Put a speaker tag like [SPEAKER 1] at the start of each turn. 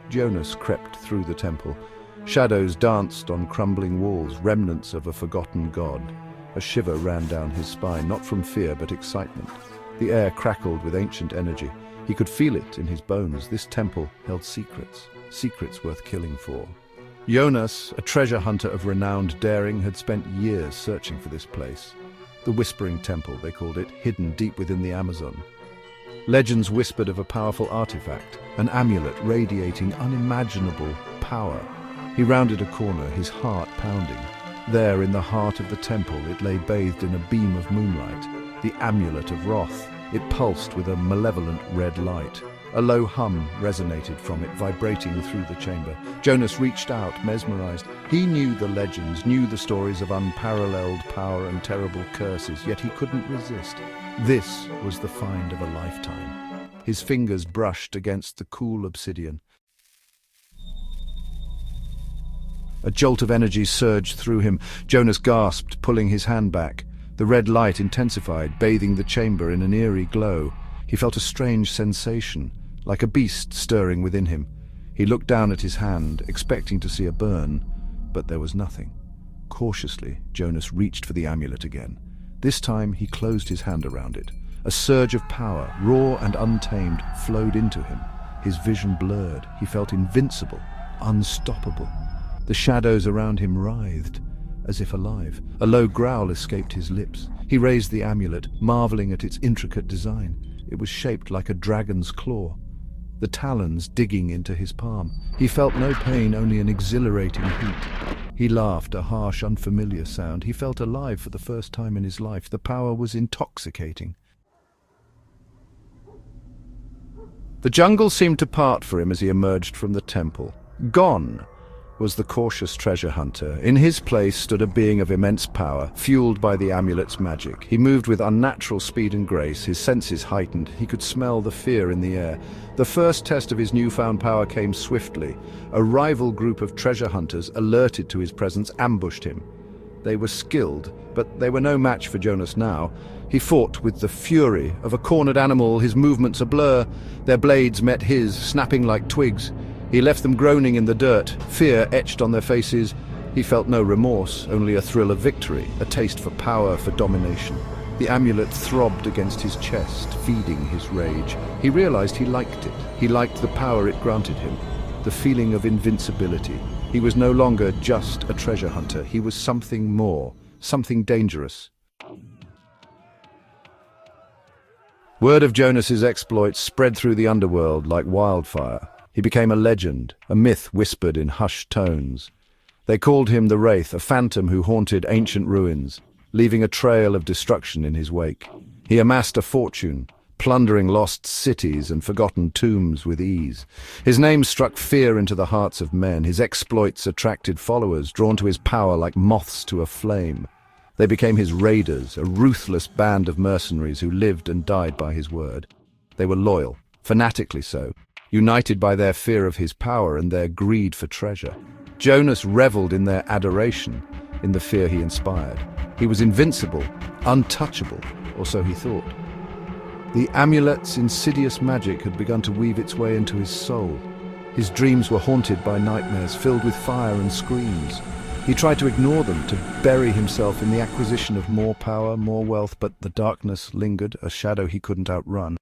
[SPEAKER 1] Jonas crept through the temple. Shadows danced on crumbling walls, remnants of a forgotten god. A shiver ran down his spine, not from fear but excitement. The air crackled with ancient energy. He could feel it in his bones. This temple held secrets, secrets worth killing for. Jonas, a treasure hunter of renowned daring, had spent years searching for this place. The Whispering Temple, they called it, hidden deep within the Amazon. Legends whispered of a powerful artifact, an amulet radiating unimaginable power. He rounded a corner, his heart pounding. There, in the heart of the temple, it lay bathed in a beam of moonlight, the Amulet of Wrath. It pulsed with a malevolent red light. A low hum resonated from it, vibrating through the chamber. Jonas reached out, mesmerized. He knew the legends, knew the stories of unparalleled power and terrible curses, yet he couldn't resist. This was the find of a lifetime. His fingers brushed against the cool obsidian. A jolt of energy surged through him. Jonas gasped, pulling his hand back. The red light intensified, bathing the chamber in an eerie glow. He felt a strange sensation, like a beast stirring within him. He looked down at his hand, expecting to see a burn, but there was nothing. Cautiously, Jonas reached for the amulet again. This time he closed his hand around it. A surge of power, raw and untamed, flowed into him. His vision blurred. He felt invincible, unstoppable. The shadows around him writhed, as if alive. A low growl escaped his lips. He raised the amulet, marveling at its intricate design. It was shaped like a dragon's claw, the talons digging into his palm. He felt no pain, only an exhilarating heat. He laughed, a harsh, unfamiliar sound. He felt alive for the first time in his life. The power was intoxicating. The jungle seemed to part for him as he emerged from the temple. Gone was the cautious treasure hunter. In his place stood a being of immense power, fueled by the amulet's magic. He moved with unnatural speed and grace, his senses heightened. He could smell the fear in the air. The first test of his newfound power came swiftly. A rival group of treasure hunters, alerted to his presence, ambushed him. They were skilled, but they were no match for Jonas now. He fought with the fury of a cornered animal, his movements a blur. Their blades met his, snapping like twigs. He left them groaning in the dirt, fear etched on their faces. He felt no remorse, only a thrill of victory, a taste for power, for domination. The amulet throbbed against his chest, feeding his rage. He realized he liked it. He liked the power it granted him, the feeling of invincibility. He was no longer just a treasure hunter. He was something more, something dangerous. Word of Jonas's exploits spread through the underworld like wildfire. He became a legend, a myth whispered in hushed tones. They called him the Wraith, a phantom who haunted ancient ruins, leaving a trail of destruction in his wake. He amassed a fortune, plundering lost cities and forgotten tombs with ease. His name struck fear into the hearts of men. His exploits attracted followers, drawn to his power like moths to a flame. They became his raiders, a ruthless band of mercenaries who lived and died by his word. They were loyal, fanatically so, united by their fear of his power and their greed for treasure. Jonas reveled in their adoration, in the fear he inspired. He was invincible, untouchable, or so he thought. The amulet's insidious magic had begun to weave its way into his soul. His dreams were haunted by nightmares filled with fire and screams. He tried to ignore them, to bury himself in the acquisition of more power, more wealth, but the darkness lingered, a shadow he couldn't outrun.